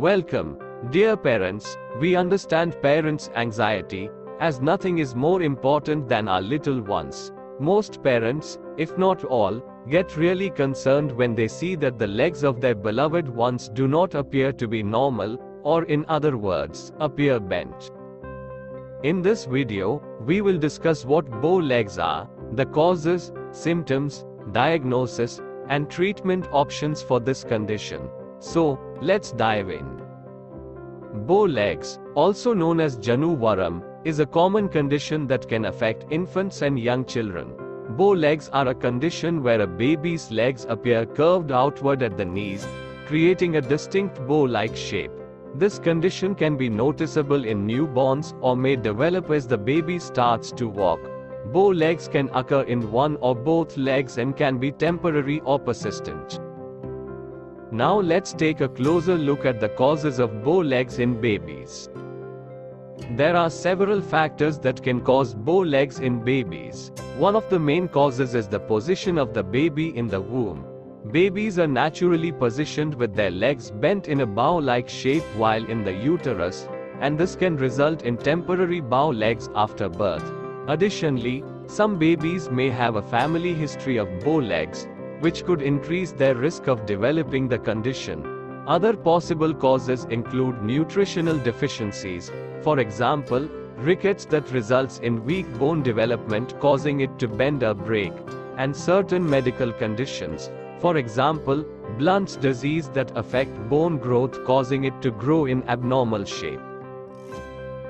Welcome, dear parents. We understand parents' anxiety, as nothing is more important than our little ones. Most parents, if not all, get really concerned when they see that the legs of their beloved ones do not appear to be normal, or in other words, appear bent. In this video, we will discuss what bow legs are, the causes, symptoms, diagnosis, and treatment options for this condition. So, let's dive in. Bow legs, also known as Janu Varam, is a common condition that can affect infants and young children. Bow legs are a condition where a baby's legs appear curved outward at the knees, creating a distinct bow-like shape. This condition can be noticeable in newborns or may develop as the baby starts to walk. Bow legs can occur in one or both legs and can be temporary or persistent. Now let's take a closer look at the causes of bow legs in babies. There are several factors that can cause bow legs in babies. One of the main causes is the position of the baby in the womb. Babies are naturally positioned with their legs bent in a bow-like shape while in the uterus, and this can result in temporary bow legs after birth. Additionally, some babies may have a family history of bow legs, which could increase their risk of developing the condition. Other possible causes include nutritional deficiencies, for example, rickets that results in weak bone development causing it to bend or break, and certain medical conditions, for example, Blount's disease that affect bone growth causing it to grow in abnormal shape.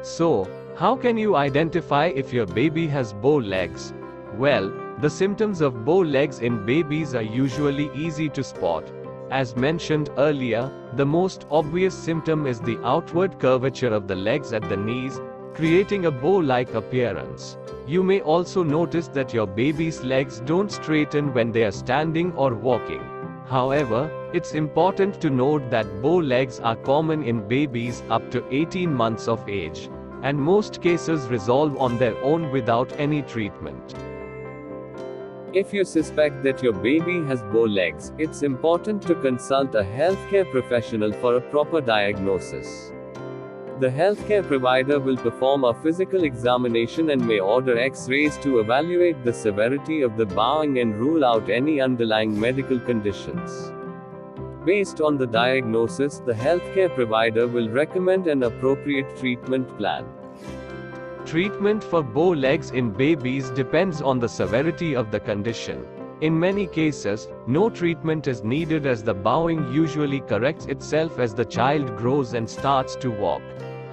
So, how can you identify if your baby has bow legs? Well, the symptoms of bow legs in babies are usually easy to spot. As mentioned earlier, the most obvious symptom is the outward curvature of the legs at the knees, creating a bow-like appearance. You may also notice that your baby's legs don't straighten when they are standing or walking. However, it's important to note that bow legs are common in babies up to 18 months of age, and most cases resolve on their own without any treatment. If you suspect that your baby has bow legs, it's important to consult a healthcare professional for a proper diagnosis. The healthcare provider will perform a physical examination and may order X-rays to evaluate the severity of the bowing and rule out any underlying medical conditions. Based on the diagnosis, the healthcare provider will recommend an appropriate treatment plan. Treatment for bow legs in babies depends on the severity of the condition. In many cases, no treatment is needed as the bowing usually corrects itself as the child grows and starts to walk.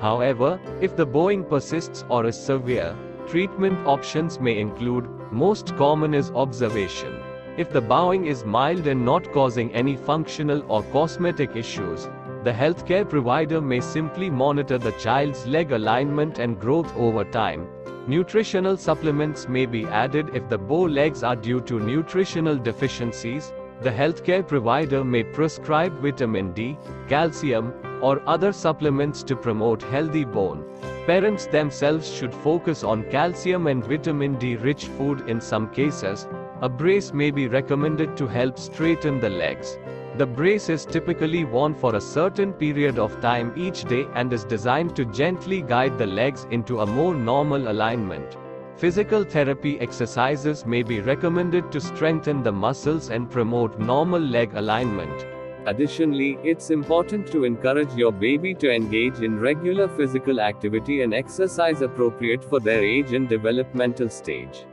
However, if the bowing persists or is severe, treatment options may include, most common is observation. If the bowing is mild and not causing any functional or cosmetic issues, the healthcare provider may simply monitor the child's leg alignment and growth over time. Nutritional supplements may be added if the bow legs are due to nutritional deficiencies. The healthcare provider may prescribe vitamin D, calcium, or other supplements to promote healthy bone. Parents themselves should focus on calcium and vitamin D-rich food in some cases. A brace may be recommended to help straighten the legs. The brace is typically worn for a certain period of time each day and is designed to gently guide the legs into a more normal alignment. Physical therapy exercises may be recommended to strengthen the muscles and promote normal leg alignment. Additionally, it's important to encourage your baby to engage in regular physical activity and exercise appropriate for their age and developmental stage.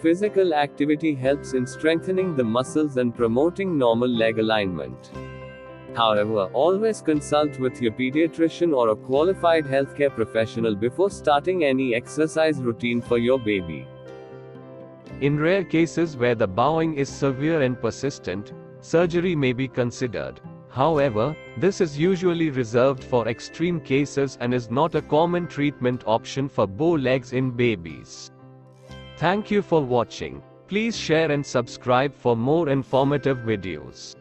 Physical activity helps in strengthening the muscles and promoting normal leg alignment. However, always consult with your pediatrician or a qualified healthcare professional before starting any exercise routine for your baby. In rare cases where the bowing is severe and persistent, surgery may be considered. However, this is usually reserved for extreme cases and is not a common treatment option for bow legs in babies. Thank you for watching. Please share and subscribe for more informative videos.